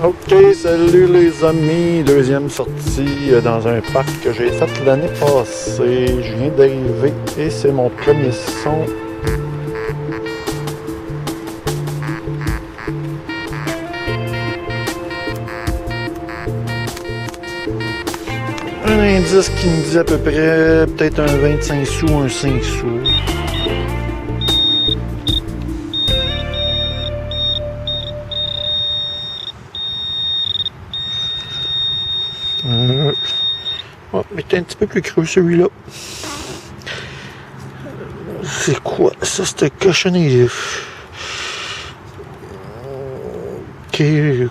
Ok, salut les amis, deuxième sortie dans un parc que j'ai fait l'année passée. Je viens d'arriver et c'est mon premier son. Un indice qui me dit à peu près peut-être un 25 sous, un 5 sous. Oh, mais t'es un petit peu plus creux celui-là. C'est quoi ça, cette cochonnerie? Ok. Je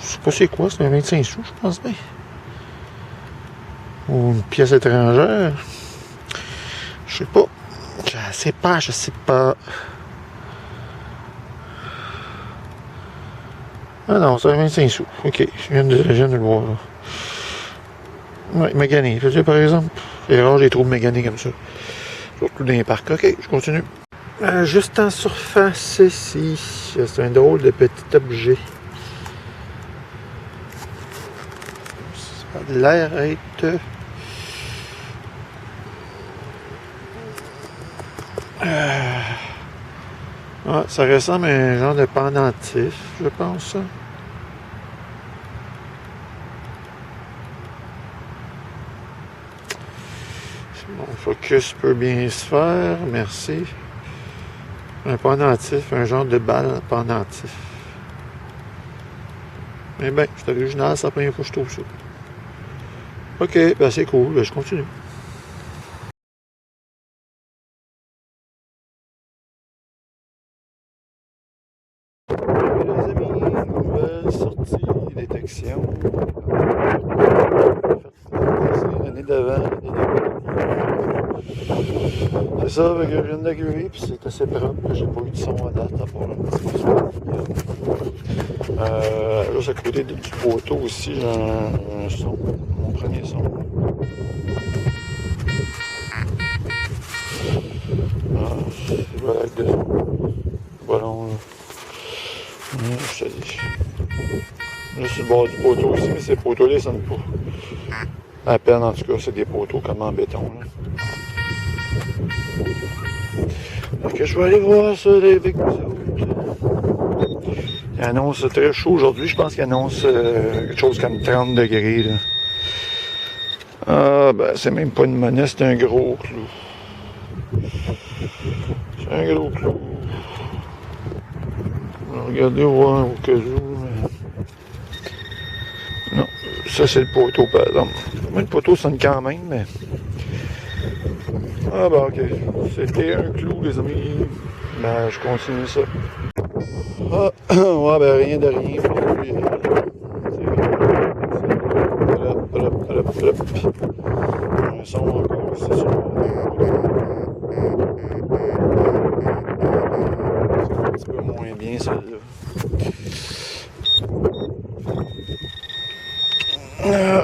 sais pas c'est quoi, c'est un 25 sous, je pense bien. Ou une pièce étrangère. Je sais pas. Je sais pas. Ah non, c'est un 25 sous. Ok, je viens de le voir là. Ouais, magané. Par exemple, c'est rare, j'ai trop de magané comme ça. Surtout dans les parcs. Ok, je continue. Juste en surface ici, c'est un drôle de petit objet. Ça a l'air être... Ah, ça ressemble à un genre de pendentif, je pense. Mon focus peut bien se faire, merci. Un pendentif, un genre de balle pendentif. Mais ben, c'est original, c'est la première fois que je trouve ça. Ok, ben c'est cool, ben je continue. Les amis, nouvelle sortie, détection. L'année d'avant, c'est ça, que je viens d'arriver, puis c'est assez propre. J'ai pas eu de son à date à part un petit peu. Juste à côté du poteau aussi, j'ai un son, mon premier son. Voilà, avec des ballons là. Je te dis. Là, sur le bord du poteau aussi, mais ces poteaux-là, ils sonnent pas. À peine, en tout cas, c'est des poteaux comme en béton. Là. Donc, je vais aller voir ça avec vous autres. Il annonce très chaud aujourd'hui. Je pense qu'il annonce quelque chose comme 30 degrés. Là. Ah, ben, c'est même pas une monnaie, c'est un gros clou. C'est un gros clou. Regardez voir au cas où. Non, ça c'est le poteau par exemple. Moi le poteau sonne quand même, mais. Ah bah ok. C'était un clou les amis. Ben je continue ça. Ah ouais ben rien de rien. Un son encore ici sur c'est un petit peu moins bien celle-là.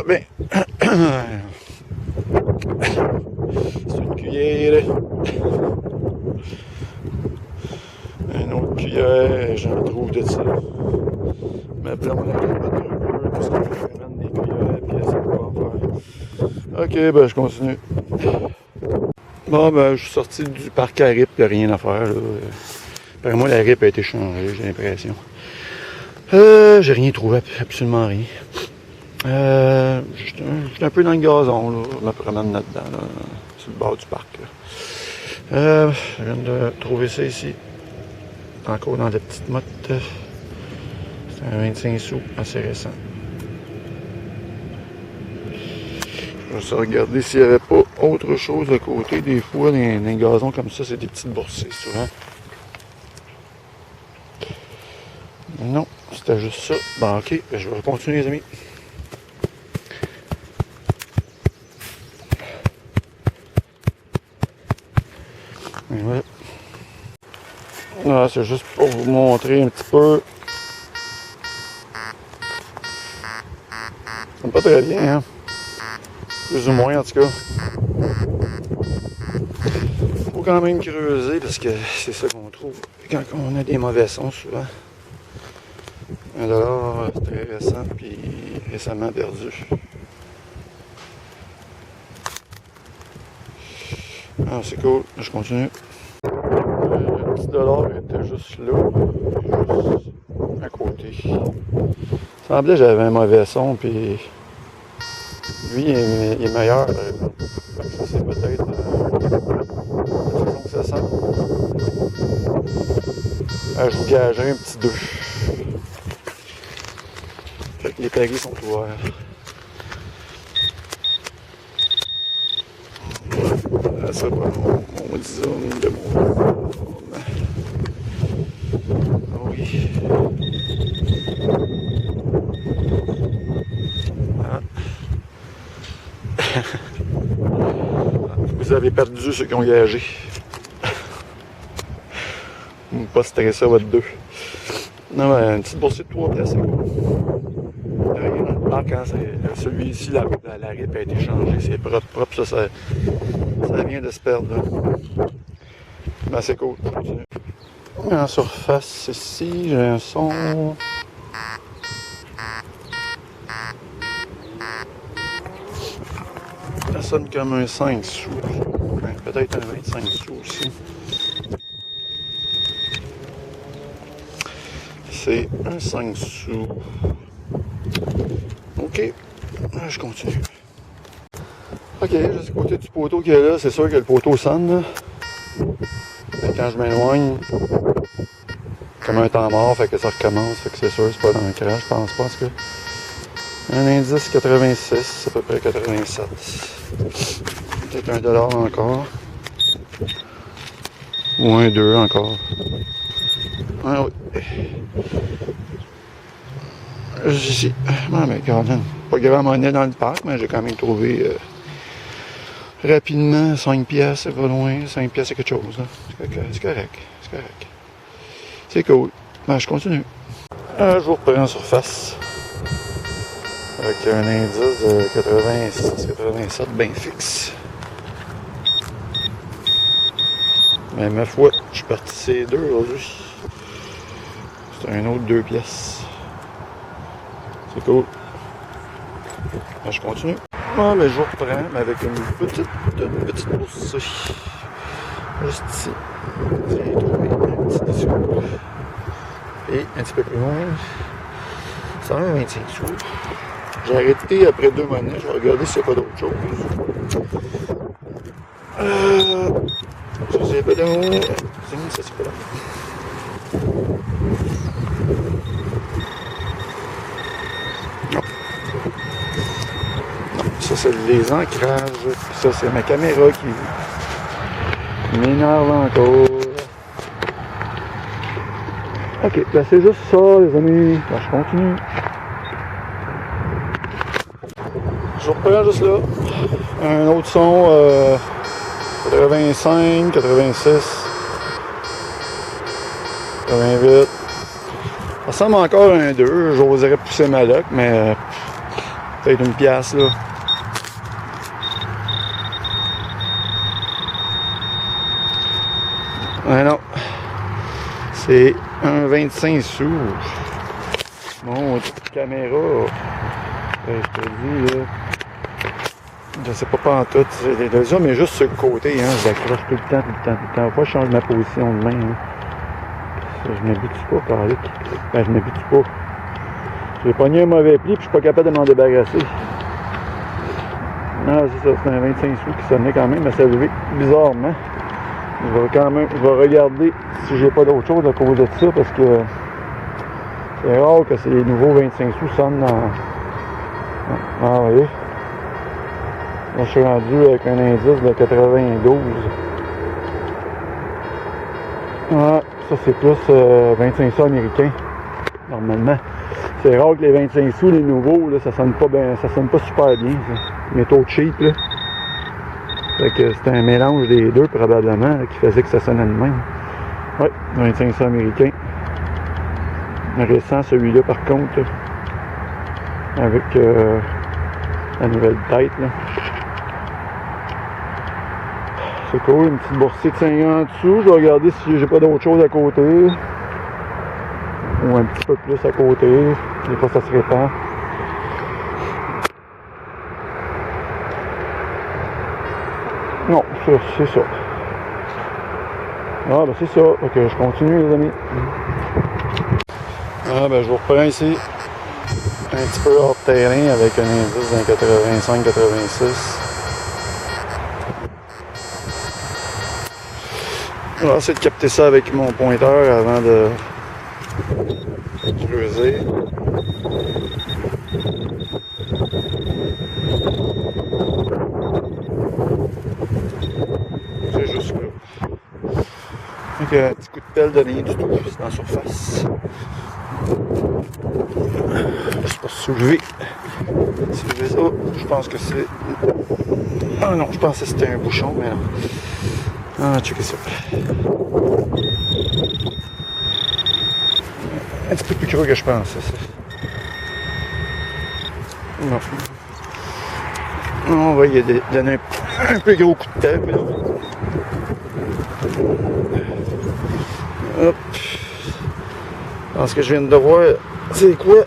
Ben, c'est une cuillère. Une autre cuillère, j'en trouve de ça. Ma blonde, elle capote un peu parce qu'on ramène des cuillères puis elle sait pas en faire. Ok, ben je continue. Bon, ben je suis sorti du parc à RIP, il n'y a rien à faire. Là. Par moi, la RIP a été changée, j'ai l'impression. J'ai rien trouvé, absolument rien. J'étais un peu dans le gazon, là. Je me promène là-dedans, là, sur le bord du parc. Je viens de trouver ça ici. Encore dans la petite motte. C'est un 25 sous, assez récent. Je vais juste regarder s'il n'y avait pas autre chose à côté. Des fois, dans les gazons comme ça, c'est des petites boursées, souvent. Non, c'était juste ça. Bon, ok, je vais continuer, les amis. Voilà. Ah, c'est juste pour vous montrer un petit peu. C'est pas très bien, hein? Plus ou moins, en tout cas. Faut quand même creuser parce que c'est ça qu'on trouve quand on a des mauvais sons, souvent. $1 très récent, puis récemment perdu. Ah, c'est cool, je continue. Le petit dollar était juste là, juste à côté. Il semblait que j'avais un mauvais son, puis lui, il est meilleur, par exemple. Ça, c'est peut-être la façon que ça sent. Je vous gagerai un petit 2. Fait que les paris sont ouverts. Là, ça va, mon zoom de mon phone. Oui. Voilà. Vous avez perdu ceux qui ont gagé. Pas stresser à votre 2. Non, mais une petite boursée de 3 pièces, c'est cool. Rien dans le parc, hein, celui-ci, la RIP a été changée, c'est propre, ça vient de se perdre. Là. Ben, c'est cool, je continue. En surface, ici, j'ai un son. Ça sonne comme un 5 sous. Ben, peut-être un 25 sous aussi. C'est un 5 sous. Ok, je continue. Ok, juste à côté du poteau qui est là, c'est sûr que le poteau sonne. Là. Quand je m'éloigne, comme un temps mort, fait que ça recommence, fait que c'est sûr, c'est pas dans le crash, je pense pas, parce que. Un indice 86, à peu près 87. Peut-être $1 encore. Ou un 2 encore. Ah oui. Ici. Ah, mais Gordon, pas grand monnaie dans le parc, mais j'ai quand même trouvé rapidement 5 pièces, c'est pas loin. 5 pièces, c'est quelque chose. Hein. C'est correct. C'est correct. C'est cool. Ben, je continue. Je vous reprends en surface. Avec un indice de 86-87 bien fixe. Mais ma foi, je suis parti ces 2 aujourd'hui. C'est un autre 2 pièces. C'est cool. Ben, je continue. Ah, ben, je vous reprends, mais avec une petite bourse ici. Juste ici. J'ai trouvé un petit discours. Et un petit peu plus loin, 125 sous. J'ai arrêté après 2 monnaies. Je vais regarder s'il n'y a pas d'autre chose. Ça, c'est pas là. Ça, c'est pas là. Non. Ça, c'est les ancrages. Ça, c'est ma caméra qui m'énerve encore. Ok, ben c'est juste ça, les amis. Ben, je continue. Je reprends juste là. Un autre son, 85, 86, 88. Ça ressemble encore à un 2. J'oserais pousser ma loc, mais peut-être une pièce là. Ah non. C'est un 25 sous. Mon caméra. Je te dis là. Je sais pas en tout. Le zoom est juste sur le côté, hein. Je l'accroche tout le temps. Faut que je change ma position de main. Hein. Je m'habitue pas, Carlic. Ben, je m'habitue pas. J'ai pogné un mauvais pli puis je suis pas capable de m'en débarrasser. Non, c'est ça, c'est un 25 sous qui sonnait quand même assez élevé. Bizarrement. Je vais regarder si j'ai pas d'autre chose à cause de ça parce que c'est rare que ces nouveaux 25 sous sonnent dans. Ah oui. Là, je suis rendu avec un indice de 92. Ah, ça c'est plus 25 sous américains, normalement. C'est rare que les 25 sous, les nouveaux, là, ça sonne pas bien, ça sonne pas super bien. Métaux cheap, là. Fait que c'était un mélange des deux, probablement, là, qui faisait que ça sonnait de même. Ouais, 25 sous américains. Récent, celui-là, par contre, là, avec la nouvelle tête, là. C'est cool, une petite boursée de 50 sous. Je vais regarder si j'ai pas d'autre chose à côté. ou un petit peu plus à côté. Des fois ça se répand. Non, c'est ça. Ah ben c'est ça. Ok, je continue les amis. Ah ben je vous reprends ici. Un petit peu hors terrain avec un indice d'un 85-86. On va essayer de capter ça avec mon pointeur avant de creuser. C'est juste là. Donc un petit coup de pelle de rien du tout, juste en surface. Juste pour soulever. Soulever ça, je pense que c'est... Ah non, je pensais que c'était un bouchon, mais non. Ah, checkez ça. Un petit peu plus creux que je pensais, ça. Non. On va y donner un plus gros coup de tête, là. Hop. Je pense que je viens de voir, c'est quoi?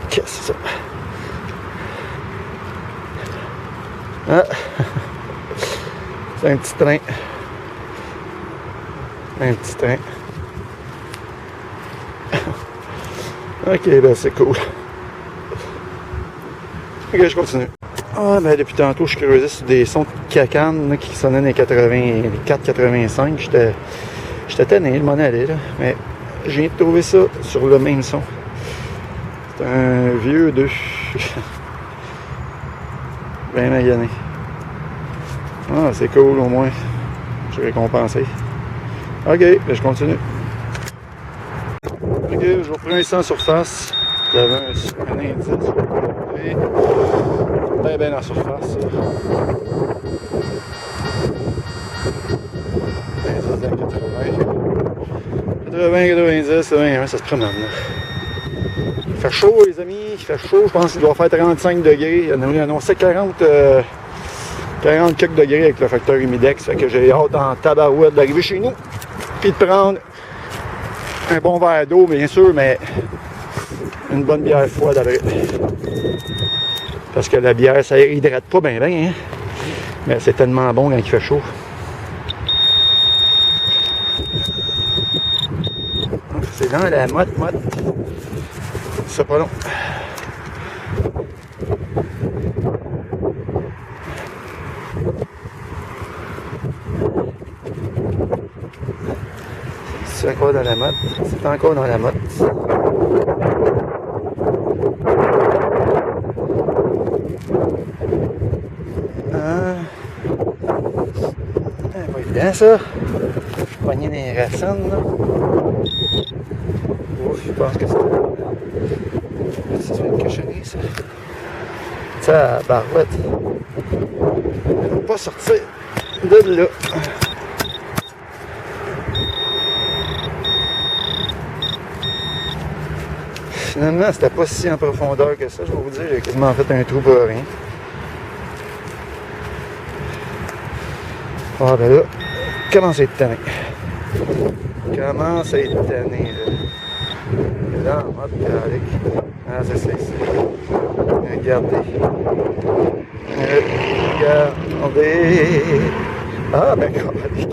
Qu'est-ce que c'est ça? Ah! C'est un petit train. Un petit train. Ok, ben c'est cool. Ok, je continue. Ah, ben depuis tantôt, je creusais sur des sons de cacane là, qui sonnaient dans les 84-85. J'étais tanné, je m'en allais, là. Mais je viens de trouver ça sur le même son. C'est un vieux 2. Bien magané. Ah, c'est cool au moins. J'ai récompensé. Ok, ben je continue. Ok, je reprends ici en surface. J'avais un indice, je vais vous montrer. Bien en surface. Indice dans 80. 90, 81, ça se promène là. Il fait chaud les amis, il fait chaud, je pense qu'il doit faire 35 degrés. Il a annoncé 40 quelques degrés avec le facteur humidex. Fait que j'ai hâte en tabarouette d'arriver chez nous. Puis de prendre un bon verre d'eau bien sûr, mais une bonne bière froide après. Parce que la bière ça hydrate pas bien bien, hein? Mais c'est tellement bon quand il fait chaud. C'est dans la motte. C'est pas long. C'est encore dans la motte. C'est encore dans la motte. Pas évident ça. Pogner les racines là. Ouf, je pense que c'est une cochonnerie ça. Ça, barouette. Elle va pas sortir de là. Finalement, c'était pas si en profondeur que ça, je vais vous dire, j'ai quasiment fait un trou pour rien. Ah ben là, commence à être tanné. Commence à être tanné là. Là, en mode calique. Ah, c'est ça ici. Regardez. Regardez. Ah ben calique.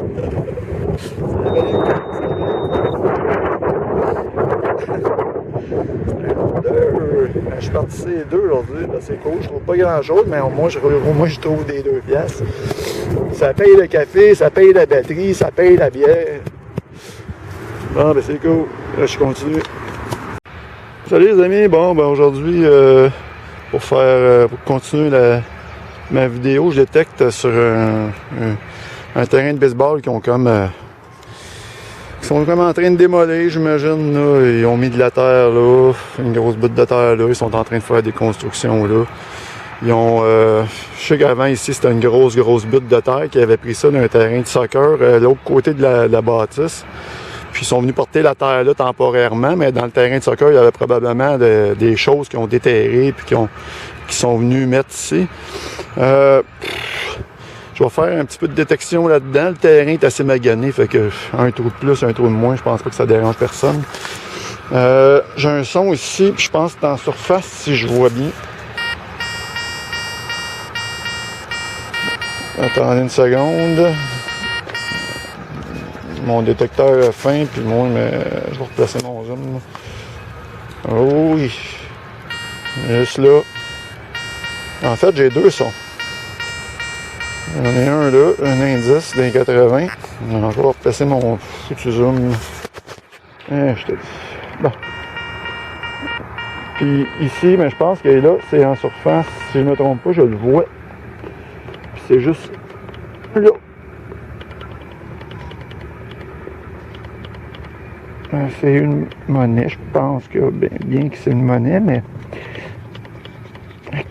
Je suis parti ces deux aujourd'hui, c'est cool, je trouve pas grand chose, mais au moins je trouve des 2 piastres. Ça paye le café, ça paye la batterie, ça paye la bière. Bon ben c'est cool, là je continue. Salut les amis, bon ben aujourd'hui pour continuer ma vidéo, je détecte sur un terrain de baseball qui sont comme en train de démolir, j'imagine. Là. Ils ont mis de la terre là, une grosse bout de terre là. Ils sont en train de faire des constructions là. Ils ont, je sais qu'avant ici c'était une grosse butte de terre qui avait pris ça d'un terrain de soccer, l'autre côté de la bâtisse. Puis ils sont venus porter la terre là temporairement, mais dans le terrain de soccer il y avait probablement des choses qui ont déterré puis qui sont venus mettre ici. Je vais faire un petit peu de détection là-dedans. Le terrain est assez magané, fait que un trou de plus, un trou de moins, je pense pas que ça dérange personne. J'ai un son ici, puis je pense que c'est en surface si je vois bien. Attendez une seconde. Mon détecteur a faim, puis moi, je vais replacer mon zoom. Oh oui. Juste là. En fait, j'ai deux sons. J'en ai un là, un indice d'un 80. Alors, je vais replacer mon foutu zoom. Je te dis. Bon. Puis ici, mais je pense que là, c'est en surface. Si je ne me trompe pas, je le vois. Puis c'est juste là. C'est une monnaie, je pense que bien que c'est une monnaie, mais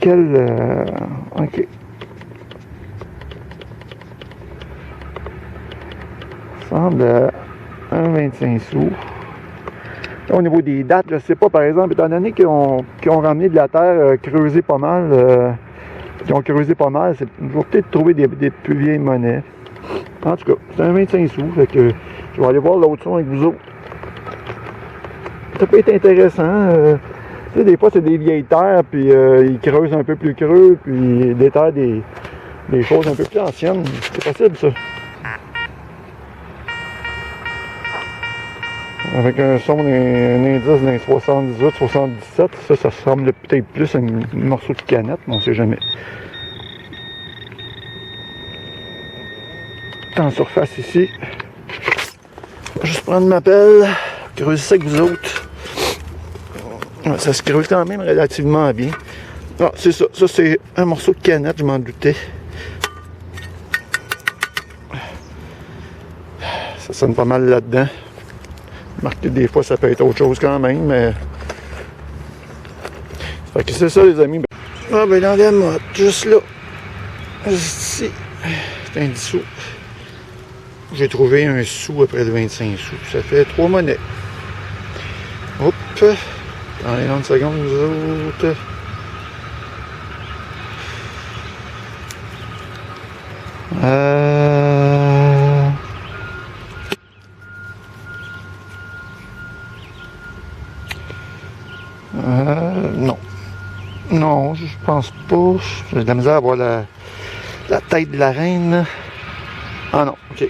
quelle... ok. Ça semble à 1,25 sous. Là, au niveau des dates, je ne sais pas, par exemple, étant donné qu'ils ont ramené de la terre creusée pas mal, ils ont creusé pas mal, je vais peut-être trouver des plus vieilles monnaies. En tout cas, c'est 1,25 sous, fait que je vais aller voir l'autre son avec vous autres. Ça peut être intéressant. Tu sais, des fois, c'est des vieilles terres, puis ils creusent un peu plus creux, puis ils déterrent des choses un peu plus anciennes. C'est possible, ça. Avec un son, un indice d'un 78, 77, ça ressemble peut-être plus à un morceau de canette, mais on sait jamais. En surface ici. Juste prendre ma pelle, creuser ça avec vous autres. Ça se creuse quand même relativement bien. Ah, c'est ça. Ça, c'est un morceau de canette, je m'en doutais. Ça sonne pas mal là-dedans. Marqué des fois, ça peut être autre chose quand même, mais... Fait que c'est ça, les amis. Ah, ben dans la motte, juste là. Juste ici. C'est un 10 sous. J'ai trouvé un sou après le 25 sous. Ça fait 3 monnaies. Hop. Dans les 30 secondes, nous autres. Non. Non, je pense pas. J'ai de la misère à voir la tête de la reine. Ah non, ok.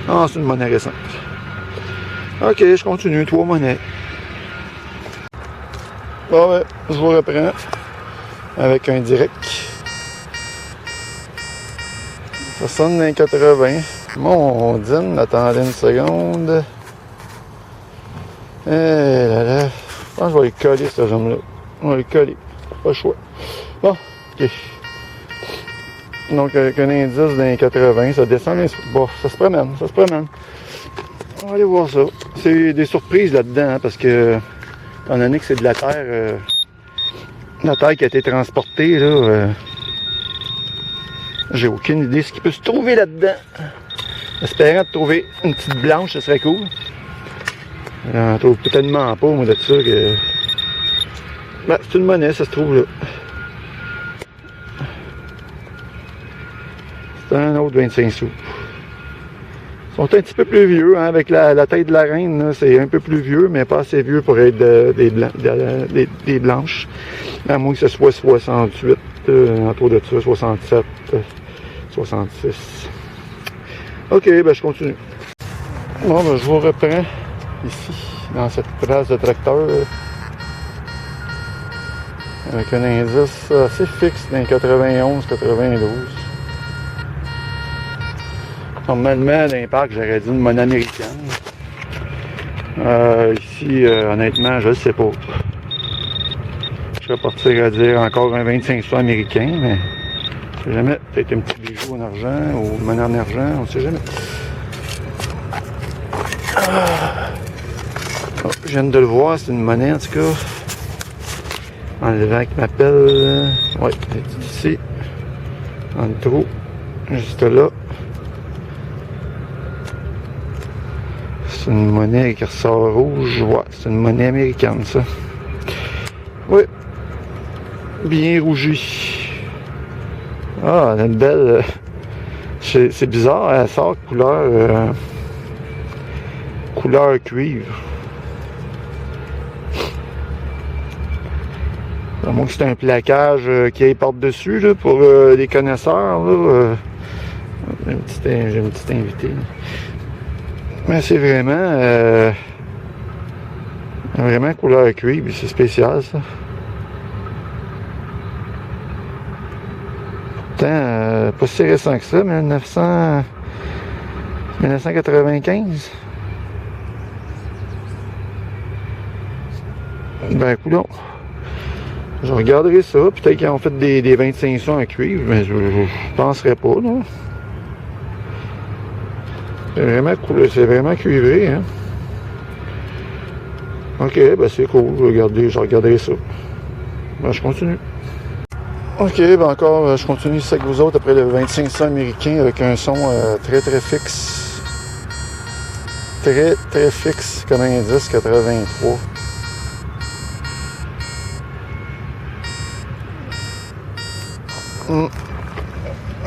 Ah, c'est une monnaie récente. Ok, je continue. 3 monnaies. Bon, ouais, je vous reprends avec un direct. Ça sonne dans 80. Mon dîne, attendez une seconde. Eh là là. Je pense que je vais le coller, ce jambe-là. On va le coller. Pas le choix. Bon, ok. Donc, avec un indice dans 80, ça descend. Bon, ça se promène, ça se promène. On va aller voir ça. C'est des surprises là-dedans, hein, parce que, étant donné que c'est de la terre qui a été transportée, là, j'ai aucune idée de ce qui peut se trouver là-dedans. Espérant de trouver une petite blanche, ce serait cool. J'en trouve tellement pas, moi, de ça que... Ben, c'est une monnaie, ça se trouve là. C'est un autre 25 sous. Ils sont un petit peu plus vieux, hein, avec la tête de la reine, c'est un peu plus vieux, mais pas assez vieux pour être des blanches. À moins que ce soit 68, autour de ça, 67, 66. Ok, ben je continue. Bon, ben je vous reprends ici, dans cette place de tracteur. Avec un indice assez fixe dans 91-92. Normalement, dans les parcs, j'aurais dit une monnaie américaine. Ici, honnêtement, je ne sais pas. Je serais parti à dire encore un 25 sous américain, mais je ne sais jamais. Peut-être un petit bijou en argent ou une monnaie en argent, on ne sait jamais. Oh, je viens de le voir, c'est une monnaie en tout cas. Enlevant avec ma pelle. Oui, c'est ici. Dans le trou. Juste là. C'est une monnaie qui ressort rouge. Ouais, c'est une monnaie américaine, ça. Oui. Bien rougie. Ah, elle a une belle C'est bizarre, elle sort couleur cuivre. À moins que c'est un plaquage qui est par-dessus là, pour les connaisseurs. Là, j'ai une petite invitée. Mais c'est vraiment couleur cuivre, c'est spécial ça. Pourtant, pas si récent que ça, 1995. Ben, coudonc. Je regarderai ça. Peut-être qu'ils ont fait des 25 sons en cuivre, mais je penserais pas, non? C'est vraiment cuivré, hein? Ok, ben c'est cool. Je regarderai ça. Ben, je continue. Ok, ben encore, je continue ça avec vous autres après le 25 sons américain avec un son très fixe. Très fixe comme indice, 83.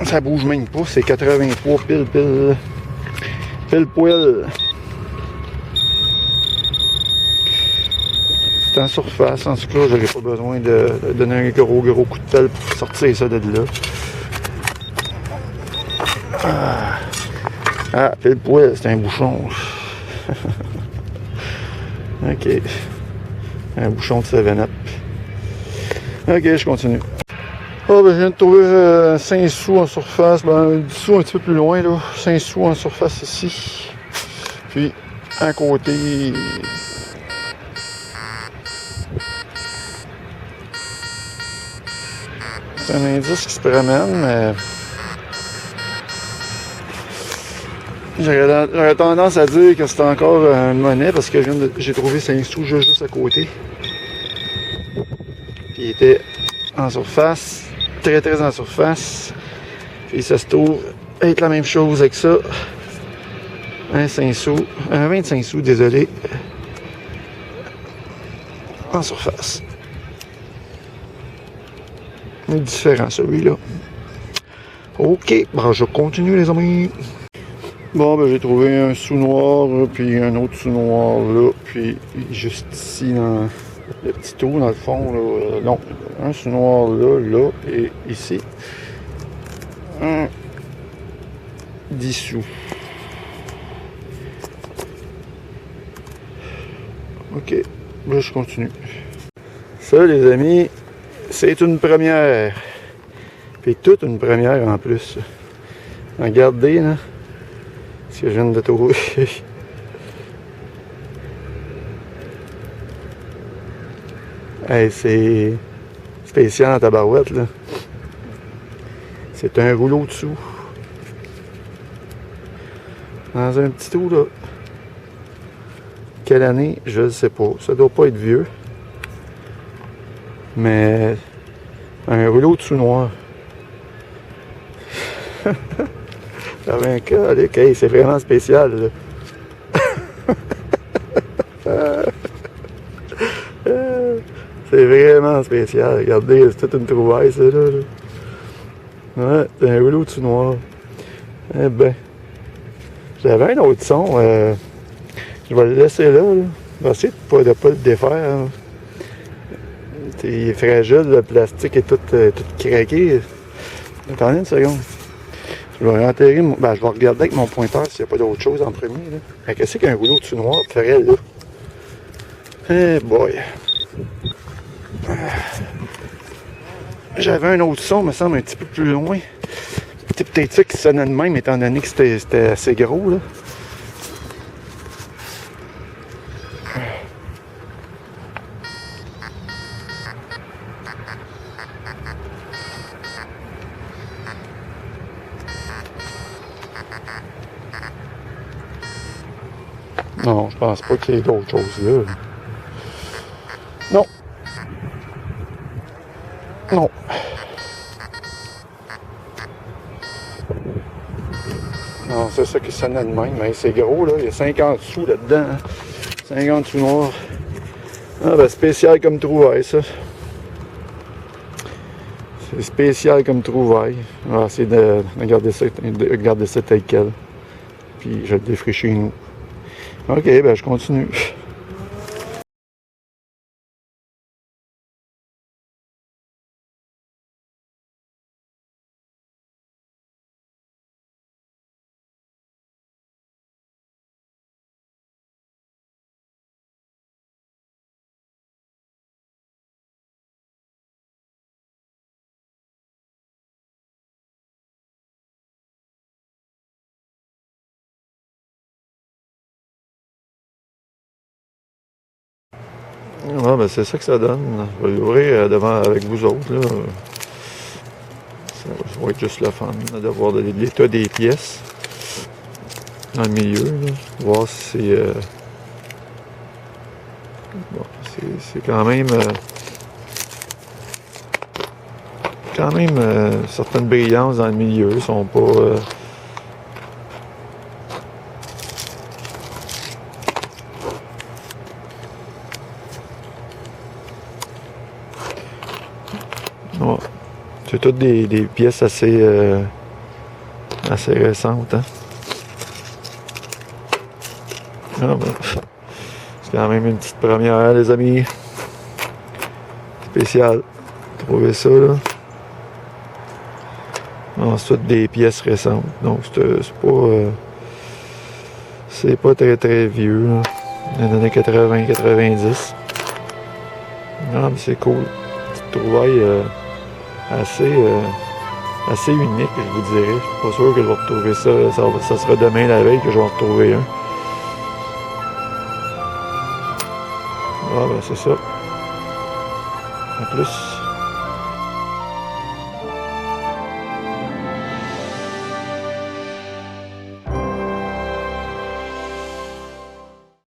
Ça bouge même pas, c'est 83 pile poil. C'est en surface, en tout cas, j'aurais pas besoin de donner un gros coup de pelle pour sortir ça de là. Ah, pile poil, c'est un bouchon. Ok. Un bouchon de 7-Up. Ok, je continue. Oh, ben, je viens de trouver 5 sous en surface, 10 sous un petit peu plus loin, là. 5 sous en surface ici. Puis, à côté... C'est un indice qui se promène, mais... J'aurais tendance à dire que c'est encore une monnaie, parce que j'ai trouvé 5 sous juste à côté. Puis, il était en surface. Très en surface. Puis ça se trouve être la même chose avec ça. Un 5 sous. Un 25 sous, désolé. En surface. Différent celui-là. Ok, ben je continue les amis. Bon, ben j'ai trouvé un sou noir, puis un autre sou noir là, puis juste ici dans le petit trou dans le fond là, non, un sou noir là et ici un 10 sous. Ok, là je continue. Ça les amis, c'est une première, puis toute une première en plus. Regardez là ce que je viens de trouver. Hey, c'est spécial en tabarouette, là. C'est un rouleau dessous. Dans un petit trou, là. Quelle année, je ne sais pas. Ça doit pas être vieux. Mais un rouleau dessous noir. J'avais un cas, allez, okay, c'est vraiment spécial, là. C'est vraiment spécial. Regardez, c'est toute une trouvaille, ça, là. Ouais, c'est un rouleau tout noir. Eh ben. J'avais un autre son. Je vais le laisser là. Je vais essayer de pas le défaire. Hein. Il est fragile, le plastique est tout craqué. Attendez une seconde. Je vais enterrer je vais regarder avec mon pointeur s'il n'y a pas d'autre chose en premier. Qu'est-ce qu'un rouleau tout noir ferait là? Eh boy. J'avais un autre son, me semble, un petit peu plus loin. C'est peut-être ça qui sonnait de même, étant donné que c'était assez gros, là. Non, je pense pas qu'il y ait d'autres choses là. Non. Non. Non, c'est ça qui sonnait de même, mais c'est gros, là. Il y a 50 sous là-dedans. Hein. 50 sous noirs. Ah, ben, spécial comme trouvaille, ça. C'est spécial comme trouvaille. On va essayer de garder ça tel quel. Puis je le défriche chez nous. Ok, ben je continue. Ouais, ben c'est ça que ça donne. Je vais l'ouvrir devant avec vous autres. Là. Ça va être juste le fun là, de voir l'état des pièces dans le milieu. Là. Voir si c'est. Bon, c'est quand même. Certaines brillances dans le milieu. Ils sont pas. Ouais. C'est toutes des pièces assez récentes. Hein? Ah, ben, c'est quand même une petite première, les amis. Spécial. Trouvez ça, là. Non, c'est toutes des pièces récentes. Donc, c'est pas très très vieux, là. Dans les années 80-90. Non, mais c'est cool. Petite trouvaille assez unique, je vous dirais. Je suis pas sûr que je vais retrouver ça. Ça sera demain la veille que je vais en retrouver un. Ah ben c'est ça. En plus,